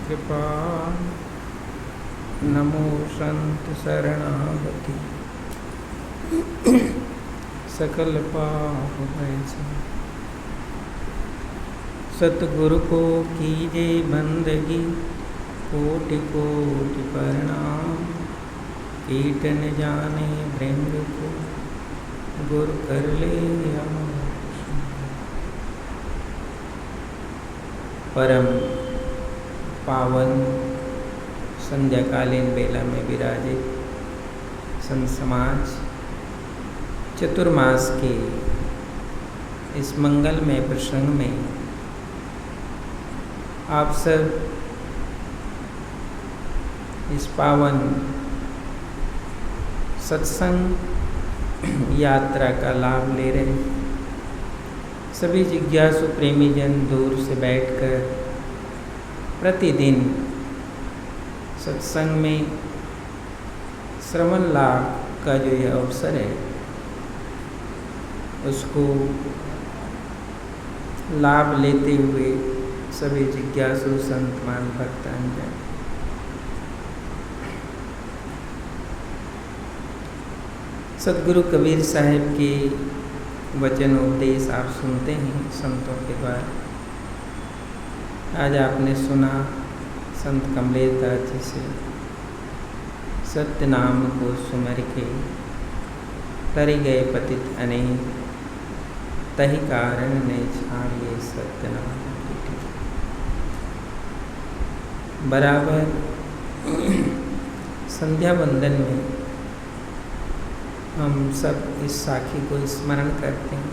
कृपाल नमो संत शरणागति सकल पाप भैसन। सतगुरु को कीजे बंदगी कोटि कोटि प्रणाम। कीटन जाने भृंग को गुर कर ले परम पावन संध्याकालीन बेला में विराजित संत समाज चतुर्मास के इस मंगलमय प्रसंग में आप सब इस पावन सत्संग यात्रा का लाभ ले रहे। सभी जिज्ञासु प्रेमी जन दूर से बैठकर प्रतिदिन सत्संग में श्रवण लाभ का जो यह अवसर है उसको लाभ लेते हुए सभी जिज्ञासु संतमान भक्तजन सदगुरु कबीर साहब के वचन उपदेश आप सुनते हैं संतों के द्वारा। आज आपने सुना संत कमलेश दास जी से, सत्य नाम को सुमर के तरि गए पतित अनेक, तहि कारण ने छाड़िए सत्य नाम। बराबर संध्या वंदन में हम सब इस साखी को स्मरण करते हैं,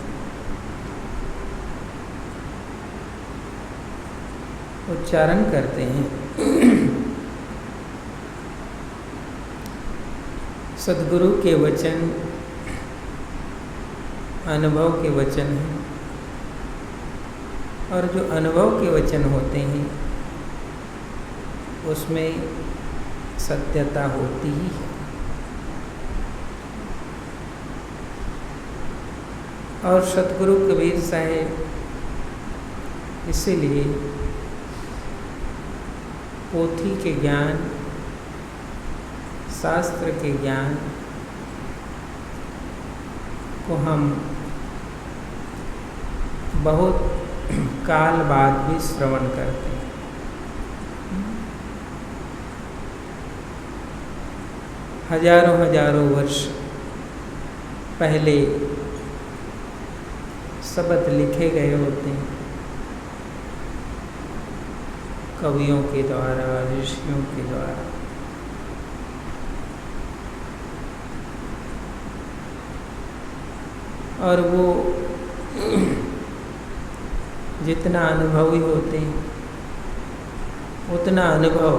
उच्चारण करते हैं। सद्गुरु के वचन अनुभव के वचन हैं और जो अनुभव के वचन होते हैं उसमें सत्यता होती ही है। और सतगुरु कबीर साहब इसीलिए पोथी के ज्ञान, शास्त्र के ज्ञान को हम बहुत काल बाद भी श्रवण करते हैं। हजारों हजारों वर्ष पहले शब्द लिखे गए होते हैं कवियों के द्वारा, ऋषियों के द्वारा। और वो जितना अनुभवी होते हैं उतना अनुभव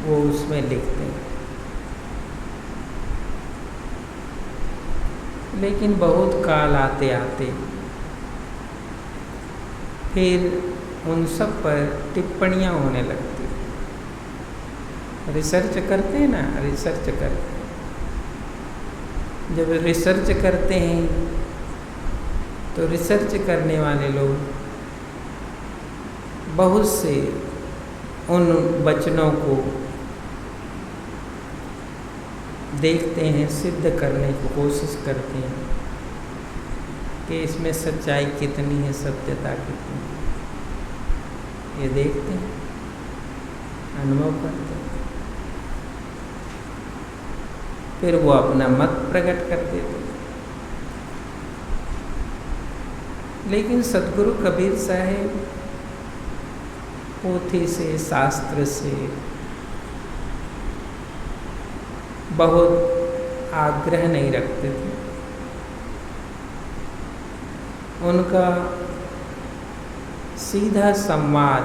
वो उसमें लिखते हैं। लेकिन बहुत काल आते आते फिर उन सब पर टिप्पणियाँ होने लगती। रिसर्च करते हैं ना, रिसर्च करते हैं। जब रिसर्च करते हैं तो रिसर्च करने वाले लोग बहुत से उन वचनों को देखते हैं, सिद्ध करने की कोशिश करते हैं कि इसमें सच्चाई कितनी है, सत्यता कितनी है। ये देखते हैं, अनुभव करते हैं, फिर वो अपना मत प्रकट कर देते हैं। लेकिन सतगुरु कबीर साहब पोथी से, शास्त्र से बहुत आग्रह नहीं रखते थे। उनका सीधा संवाद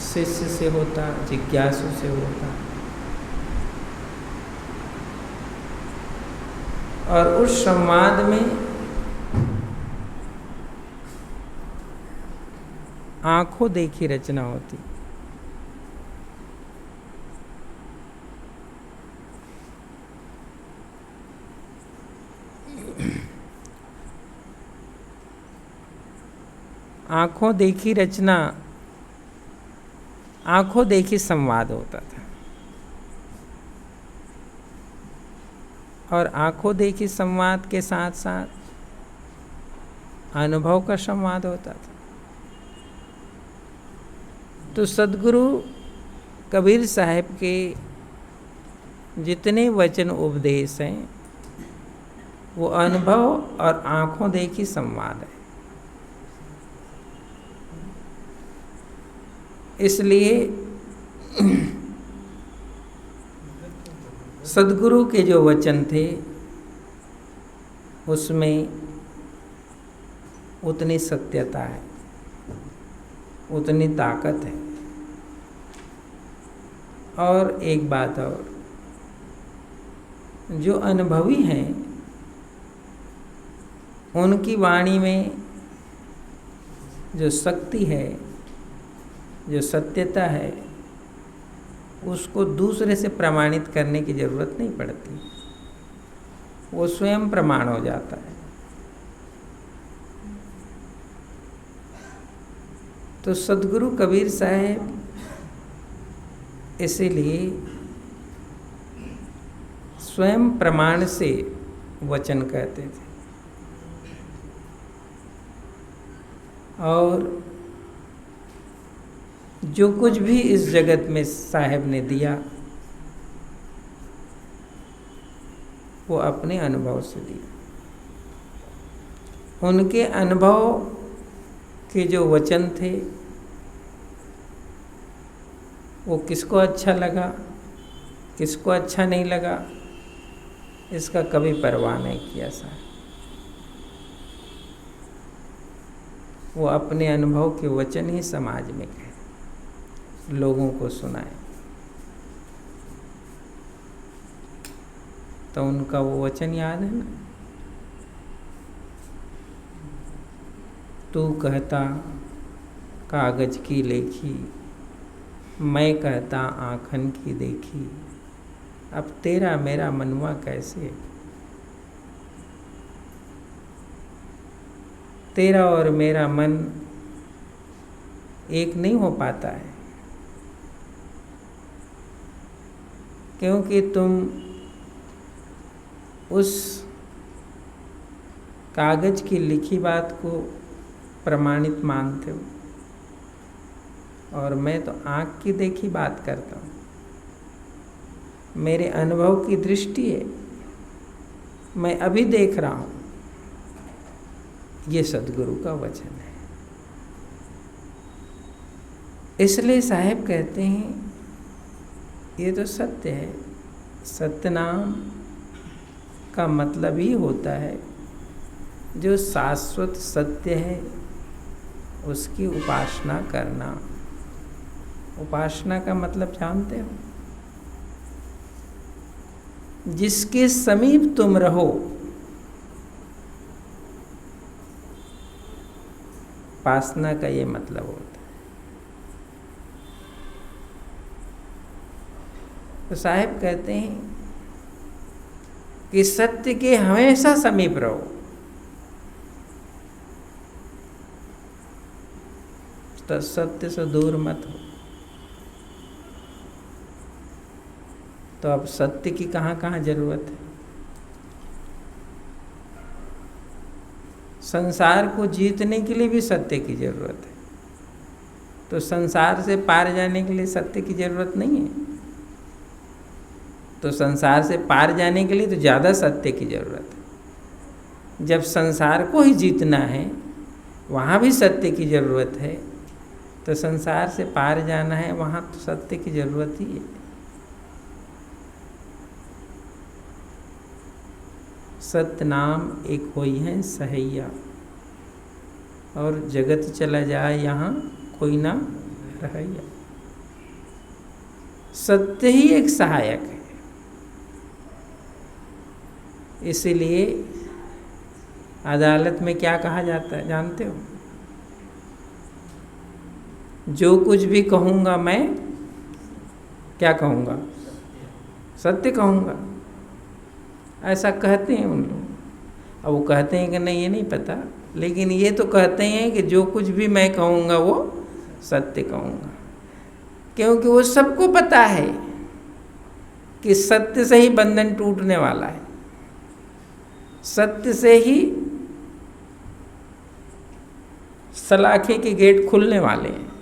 शिष्य से होता, जिज्ञासु से होता। और उस संवाद में आंखों देखी रचना होती। आंखों देखी रचना, आंखों देखी संवाद होता था, और आंखों देखी संवाद के साथ साथ अनुभव का संवाद होता था। तो सद्गुरु कबीर साहब के जितने वचन उपदेश हैं वो अनुभव और आंखों देखी संवाद है। इसलिए सद्गुरु के जो वचन थे उसमें उतनी सत्यता है, उतनी ताकत है। और एक बात और, जो अनुभवी हैं उनकी वाणी में जो शक्ति है, जो सत्यता है, उसको दूसरे से प्रमाणित करने की जरूरत नहीं पड़ती, वो स्वयं प्रमाण हो जाता है। तो सद्गुरु कबीर साहब इसीलिए स्वयं प्रमाण से वचन कहते थे। और जो कुछ भी इस जगत में साहब ने दिया वो अपने अनुभव से दिया। उनके अनुभव के जो वचन थे वो किसको अच्छा लगा, किसको अच्छा नहीं लगा, इसका कभी परवाह नहीं किया साहब। वो अपने अनुभव के वचन ही समाज में कहे, लोगों को सुनाए। तो उनका वो वचन याद है ना, तू कहता कागज की लेखी, मैं कहता आँखन की देखी, अब तेरा मेरा मनवा कैसे, तेरा और मेरा मन एक नहीं हो पाता है, क्योंकि तुम उस कागज की लिखी बात को प्रमाणित मानते हो और मैं तो आँख की देखी बात करता हूँ। मेरे अनुभव की दृष्टि है, मैं अभी देख रहा हूँ। ये सद्गुरु का वचन है। इसलिए साहब कहते हैं ये तो सत्य है। सत्य नाम का मतलब ही होता है जो शाश्वत सत्य है उसकी उपासना करना। उपासना का मतलब जानते हो? जिसके समीप तुम रहो, उपासना का ये मतलब होता है। तो साहब कहते हैं कि सत्य के हमेशा समीप रहो। तो सत्य से दूर मत हो। तो अब सत्य की कहाँ कहाँ जरूरत है? संसार को जीतने के लिए भी सत्य की जरूरत है। तो संसार से पार जाने के लिए सत्य की जरूरत नहीं है। तो संसार से पार जाने के लिए तो ज़्यादा सत्य की जरूरत है। जब संसार को ही जीतना है, वहाँ भी सत्य की जरूरत है। तो संसार से पार जाना है, वहाँ तो सत्य की जरूरत ही है। सत्य नाम एक होई है सहैया, और जगत चला जाए यहाँ कोई ना रहैया। सत्य ही एक सहायक है। इसीलिए अदालत में क्या कहा जाता है जानते हो? जो कुछ भी कहूँगा मैं क्या कहूँगा? सत्य कहूँगा। ऐसा कहते हैं उन लोग। अब वो कहते हैं कि नहीं, ये नहीं पता, लेकिन ये तो कहते हैं कि जो कुछ भी मैं कहूँगा वो सत्य कहूँगा, क्योंकि वो सबको पता है कि सत्य से ही बंधन टूटने वाला है, सत्य से ही सलाखे के गेट खुलने वाले हैं,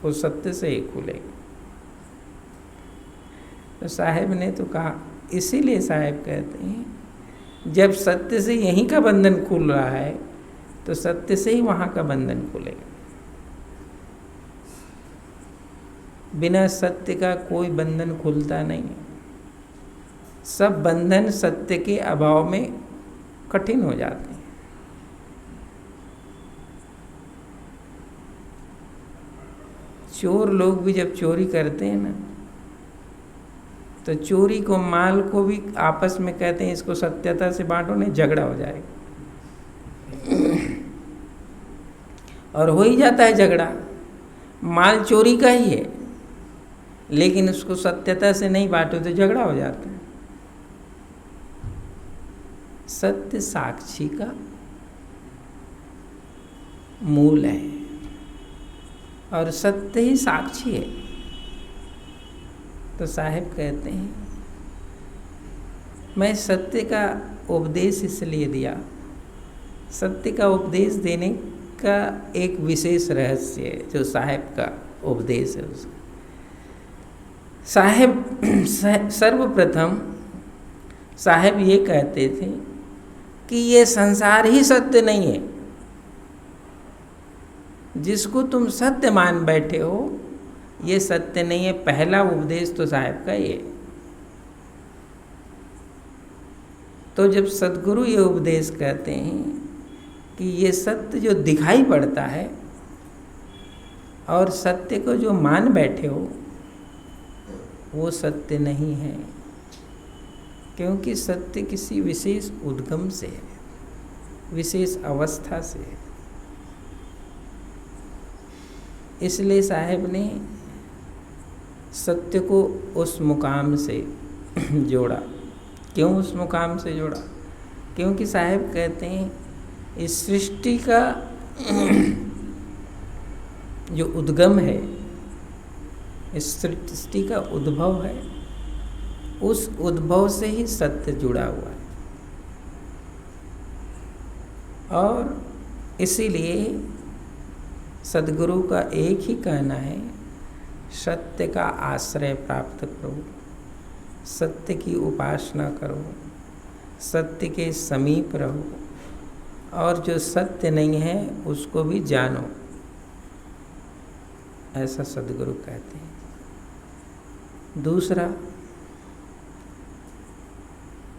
वो सत्य से ही खुलेंगे। तो साहब ने तो कहा, इसीलिए साहब कहते हैं जब सत्य से यहीं का बंधन खुल रहा है तो सत्य से ही वहाँ का बंधन खुलेगा। बिना सत्य का कोई बंधन खुलता नहीं है। सब बंधन सत्य के अभाव में कठिन हो जाते हैं। चोर लोग भी जब चोरी करते हैं ना, तो चोरी को, माल को भी आपस में कहते हैं इसको सत्यता से बांटो, नहीं झगड़ा हो जाएगा। और हो ही जाता है झगड़ा। माल चोरी का ही है, लेकिन उसको सत्यता से नहीं बांटो तो झगड़ा हो जाता है। सत्य साक्षी का मूल है और सत्य ही साक्षी है। तो साहब कहते हैं मैं सत्य का उपदेश इसलिए दिया, सत्य का उपदेश देने का एक विशेष रहस्य है जो साहब का उपदेश है। उसका साहब सर्वप्रथम साहब ये कहते थे कि ये संसार ही सत्य नहीं है। जिसको तुम सत्य मान बैठे हो ये सत्य नहीं है। पहला उपदेश तो साहब का ये। तो जब सद्गुरु ये उपदेश कहते हैं कि ये सत्य जो दिखाई पड़ता है और सत्य को जो मान बैठे हो वो सत्य नहीं है, क्योंकि सत्य किसी विशेष उद्गम से है, विशेष अवस्था से है। इसलिए साहब ने सत्य को उस मुकाम से जोड़ा। क्यों उस मुकाम से जोड़ा? क्योंकि साहब कहते हैं इस सृष्टि का जो उद्गम है, इस सृष्टि का उद्भव है, उस उद्भव से ही सत्य जुड़ा हुआ है। और इसीलिए सद्गुरु का एक ही कहना है, सत्य का आश्रय प्राप्त करो, सत्य की उपासना करो, सत्य के समीप रहो, और जो सत्य नहीं है उसको भी जानो। ऐसा सद्गुरु कहते हैं। दूसरा,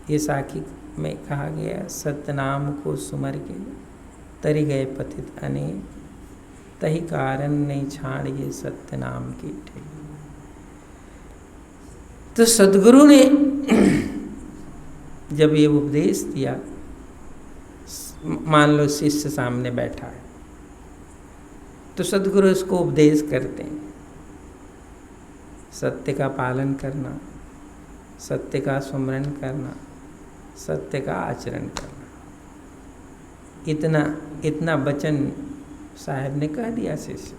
ये साखी में कहा गया, सतनाम को सुमर के तरी गए पतित अनेक, तही कारण नहीं छाड़ ये सत्य नाम की ठेक। तो सद्गुरु ने जब ये उपदेश दिया, मान लो शिष्य सामने बैठा है तो सद्गुरु इसको उपदेश करते हैं, सत्य का पालन करना, सत्य का सुमरन करना, सत्य का आचरण करना। इतना वचन साहब ने कह दिया शिष्य।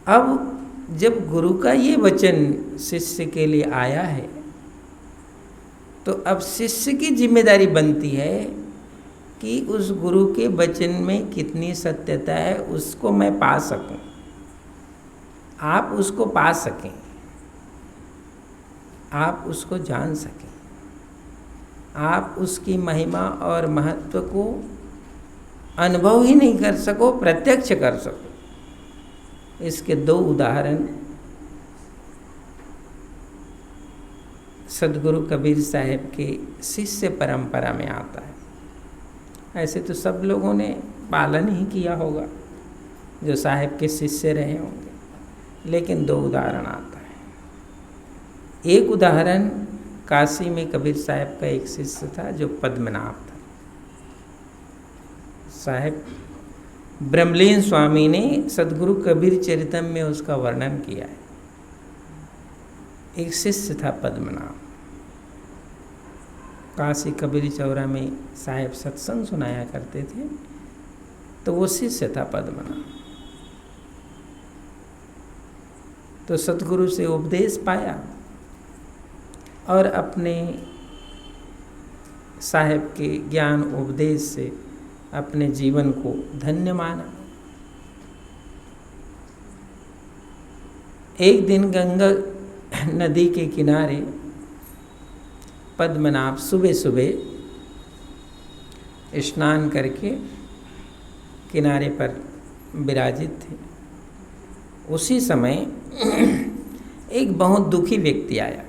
अब जब गुरु का ये वचन शिष्य के लिए आया है तो अब शिष्य की जिम्मेदारी बनती है कि उस गुरु के वचन में कितनी सत्यता है उसको मैं पा सकूं, आप उसको पा सकें, आप उसको जान सकें, आप उसकी महिमा और महत्व को अनुभव ही नहीं कर सको, प्रत्यक्ष कर सको। इसके दो उदाहरण सद्गुरु कबीर साहब के शिष्य परंपरा में आता है। ऐसे तो सब लोगों ने पालन ही किया होगा जो साहब के शिष्य रहे होंगे, लेकिन दो उदाहरण आता है। एक उदाहरण काशी में कबीर साहब का एक शिष्य था जो पद्मनाभ था। साहब ब्रह्मलीन स्वामी ने सद्गुरु कबीर चरितम में उसका वर्णन किया है। एक शिष्य था पद्मनाभ। काशी कबीर चौरा में साहेब सत्संग सुनाया करते थे, तो वो शिष्य था पद्मनाभ। तो सतगुरु से उपदेश पाया और अपने साहेब के ज्ञान उपदेश से अपने जीवन को धन्य माना। एक दिन गंगा नदी के किनारे पद्मनाभ सुबह सुबह स्नान करके किनारे पर विराजित थे। उसी समय एक बहुत दुखी व्यक्ति आया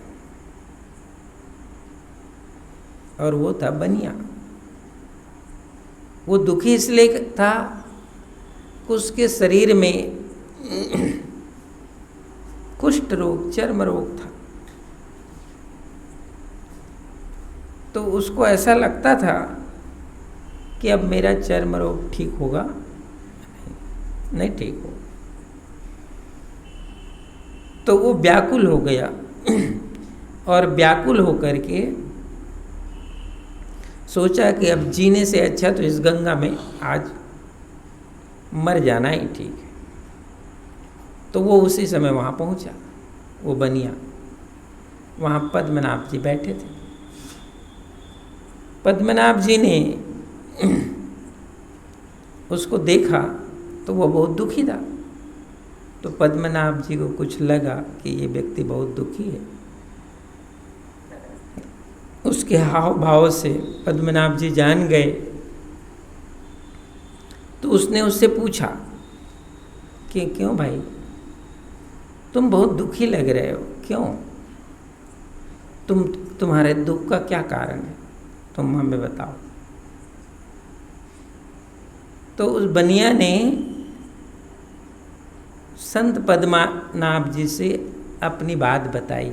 और वो था बनिया। वो दुखी इसलिए था कि उसके शरीर में कुष्ठ रोग, चर्म रोग था। तो उसको ऐसा लगता था कि अब मेरा चर्म रोग ठीक होगा, नहीं ठीक होगा। तो वो व्याकुल हो गया और व्याकुल होकर के सोचा कि अब जीने से अच्छा तो इस गंगा में आज मर जाना ही ठीक है। तो वो उसी समय वहाँ पहुँचा, वो बनिया। वहाँ पद्मनाभ जी बैठे थे। पद्मनाभ जी ने उसको देखा तो वो बहुत दुखी था। तो पद्मनाभ जी को कुछ लगा कि ये व्यक्ति बहुत दुखी है। उसके हाव भाव से पद्मनाभ जी जान गए। तो उसने उससे पूछा कि क्यों भाई, तुम बहुत दुखी लग रहे हो, क्यों? तुम्हारे दुख का क्या कारण है, तुम हमें बताओ। तो उस बनिया ने संत पद्मनाभ जी से अपनी बात बताई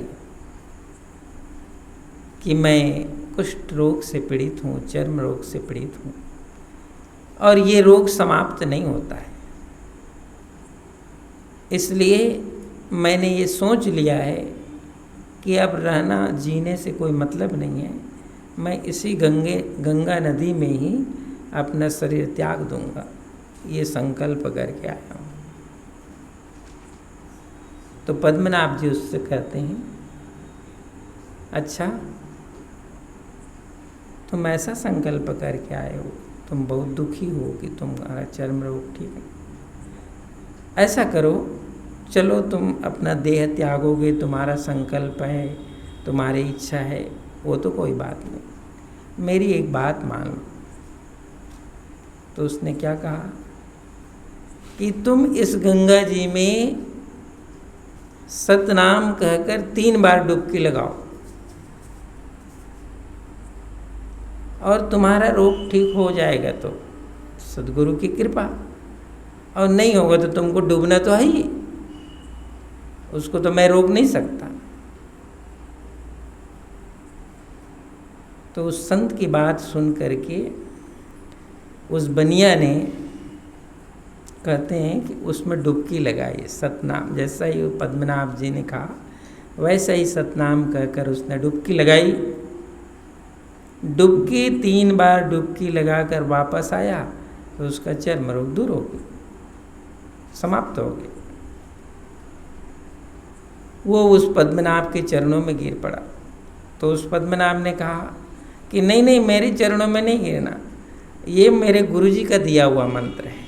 कि मैं कुष्ठ रोग से पीड़ित हूँ, चर्म रोग से पीड़ित हूँ और ये रोग समाप्त नहीं होता है। इसलिए मैंने ये सोच लिया है कि अब रहना जीने से कोई मतलब नहीं है। मैं इसी गंगा नदी में ही अपना शरीर त्याग दूंगा, ये संकल्प करके आया हूँ। तो पद्मनाभ जी उससे कहते हैं, अच्छा तुम ऐसा संकल्प करके आए हो, तुम बहुत दुखी हो कि तुम्हारा चर्म रोग ठीक है। ऐसा करो, चलो तुम अपना देह त्यागोगे, तुम्हारा संकल्प है, तुम्हारी इच्छा है, वो तो कोई बात नहीं, मेरी एक बात मान लो। तो उसने क्या कहा कि तुम इस गंगा जी में सतनाम कहकर 3 बार डुबकी लगाओ और तुम्हारा रोग ठीक हो जाएगा, तो सद्गुरु की कृपा। और नहीं होगा तो तुमको डूबना तो है ही, उसको तो मैं रोक नहीं सकता। तो उस संत की बात सुन करके उस बनिया ने, कहते हैं कि उसमें डुबकी लगाई, सतनाम। जैसा ही पद्मनाभ जी ने कहा वैसा ही सतनाम कहकर उसने डुबकी लगाई। डुबकी 3 बार डुबकी लगाकर वापस आया तो उसका चर्म रोग दूर हो गया, समाप्त हो गया। वो उस पद्मनाभ के चरणों में गिर पड़ा। तो उस पद्मनाभ ने कहा कि नहीं नहीं, मेरे चरणों में नहीं गिरना, ये मेरे गुरुजी का दिया हुआ मंत्र है,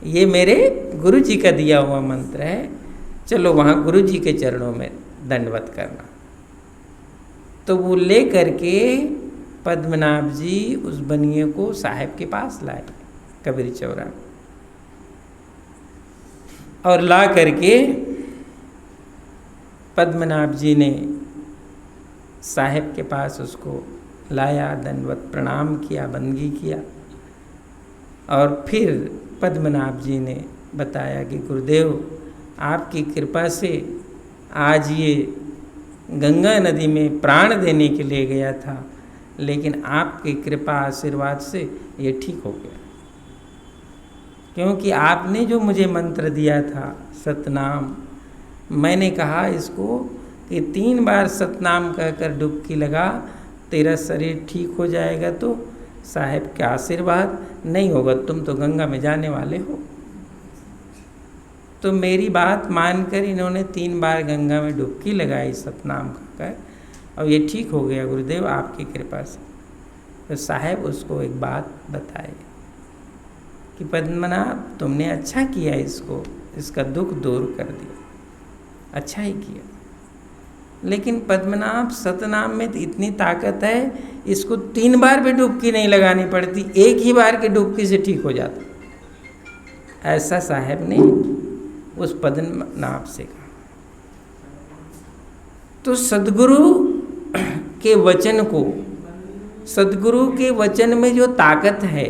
ये मेरे गुरुजी का दिया हुआ मंत्र है, चलो वहाँ गुरुजी के चरणों में दंडवत करना। तो वो ले करके पद्मनाभ जी उस बनिए को साहेब के पास लाए कबीर चौरा में, और ला करके पद्मनाभ जी ने साहेब के पास उसको लाया, दंडवत प्रणाम किया, बंदगी किया। और फिर पद्मनाभ जी ने बताया कि गुरुदेव आपकी कृपा से आज ये गंगा नदी में प्राण देने के लिए गया था, लेकिन आपकी कृपा आशीर्वाद से ये ठीक हो गया, क्योंकि आपने जो मुझे मंत्र दिया था सतनाम, मैंने कहा इसको कि 3 बार सतनाम कहकर डुबकी लगा तेरा शरीर ठीक हो जाएगा तो साहेब का आशीर्वाद, नहीं होगा तुम तो गंगा में जाने वाले हो। तो मेरी बात मानकर इन्होंने 3 बार गंगा में डुबकी लगाई सतनाम खाकर, और ये ठीक हो गया गुरुदेव आपकी कृपा से। तो साहेब उसको एक बात बताए कि पद्मनाभ तुमने अच्छा किया, इसका दुख दूर कर दिया, अच्छा ही किया। लेकिन पद्मनाभ सतनाम में तो इतनी ताकत है, इसको 3 बार भी डुबकी नहीं लगानी पड़ती, एक ही बार की डुबकी से ठीक हो जाता। ऐसा साहब ने उस पद्मनाभ से कहा। तो सद्गुरु के वचन को, सद्गुरु के वचन में जो ताकत है,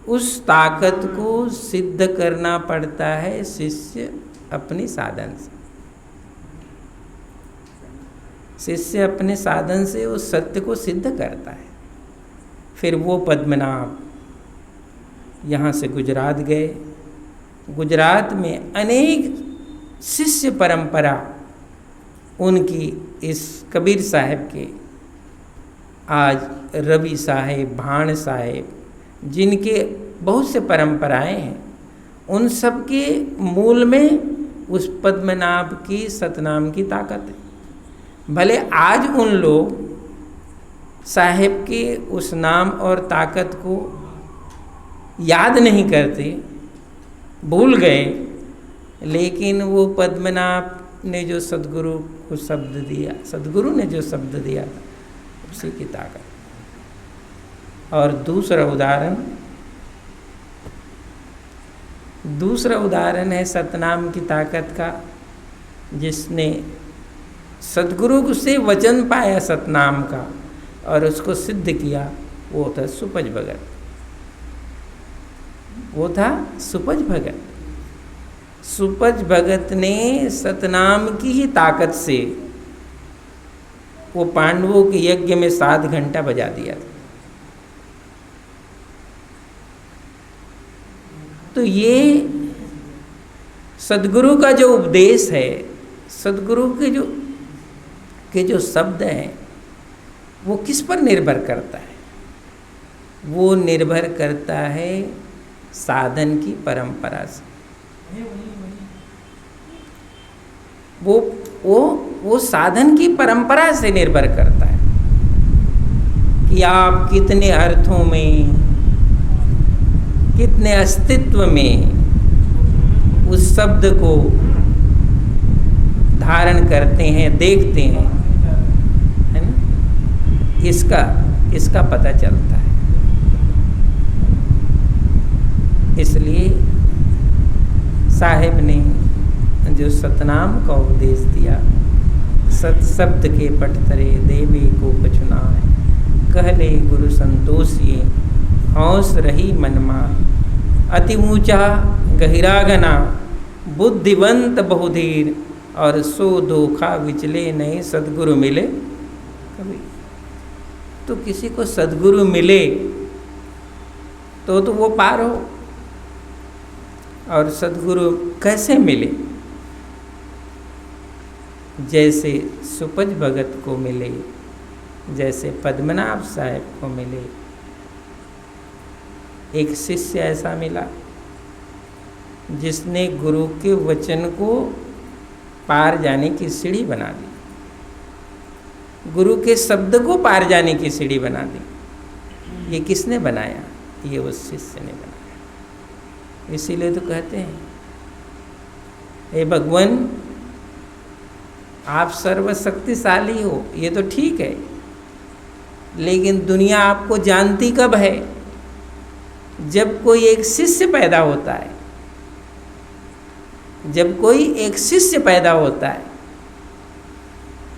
उस ताकत को सिद्ध करना पड़ता है शिष्य अपनी साधन से। शिष्य अपने साधन से उस सत्य को सिद्ध करता है। फिर वो पद्मनाभ यहाँ से गुजरात गए। गुजरात में अनेक शिष्य परंपरा उनकी इस कबीर साहब के, आज रवि साहेब, भाण साहेब, जिनके बहुत से परंपराएं हैं, उन सब के मूल में उस पद्मनाभ की सतनाम की ताकत है। भले आज उन लोग साहेब के उस नाम और ताकत को याद नहीं करते, भूल गए, लेकिन वो पद्मनाभ ने जो सद्गुरु को शब्द दिया, सद्गुरु ने जो शब्द दिया उसी की ताकत। और दूसरा उदाहरण है सतनाम की ताकत का, जिसने सद्गुरु से वचन पाया सतनाम का और उसको सिद्ध किया, वो था सुपज भगत। वो था सुपज भगत। सुपज भगत ने सतनाम की ही ताकत से वो पांडवों के यज्ञ में 7 घंटा बजा दिया था। तो ये सद्गुरु का जो उपदेश है, सद्गुरु के जो शब्द हैं, वो किस पर निर्भर करता है? वो निर्भर करता है साधन की परंपरा से। वो साधन की परंपरा से निर्भर करता है कि आप कितने अर्थों में, कितने अस्तित्व में उस शब्द को धारण करते हैं, देखते हैं, है ना? इसका पता चलता है। इसलिए साहेब ने जो सतनाम का उपदेश दिया, सत शब्द के पटतरे देवी को कछुनाए, कहले गुरु संतोषिए हौस रही मनमा, अति ऊंचा गहिरागना बुद्धिवंत बहुधीर, और सो धोखा विचले नहीं सद्गुरु मिले कभी। तो किसी को सद्गुरु मिले तो वो पार हो। और सद्गुरु कैसे मिले? जैसे सुपज भगत को मिले, जैसे पद्मनाभ साहब को मिले। एक शिष्य ऐसा मिला जिसने गुरु के वचन को पार जाने की सीढ़ी बना दी, गुरु के शब्द को पार जाने की सीढ़ी बना दी। ये किसने बनाया? ये उस शिष्य ने बनाया। इसीलिए तो कहते हैं, हे भगवान आप सर्वशक्तिशाली हो, ये तो ठीक है, लेकिन दुनिया आपको जानती कब है? जब कोई एक शिष्य पैदा होता है। जब कोई एक शिष्य पैदा होता है।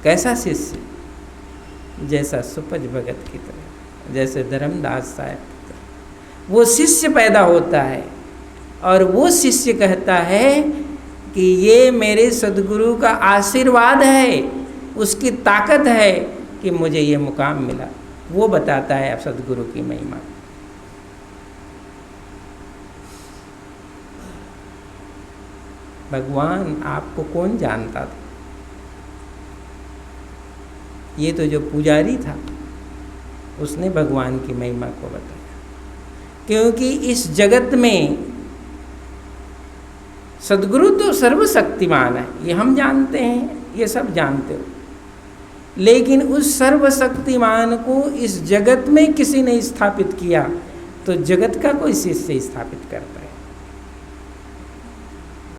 कैसा शिष्य? जैसा सुपज भगत की तरह, जैसे धर्मदास साहब की तरह वो शिष्य पैदा होता है। और वो शिष्य कहता है कि ये मेरे सद्गुरु का आशीर्वाद है, उसकी ताकत है कि मुझे ये मुकाम मिला। वो बताता है सद्गुरु की महिमा। भगवान आपको कौन जानता था? ये तो जो पुजारी था उसने भगवान की महिमा को बताया, क्योंकि इस जगत में सद्गुरु तो सर्वशक्तिमान है, ये हम जानते हैं, ये सब जानते हो, लेकिन उस सर्वशक्तिमान को इस जगत में किसी ने स्थापित किया तो जगत का कोई शिष्य स्थापित करता है।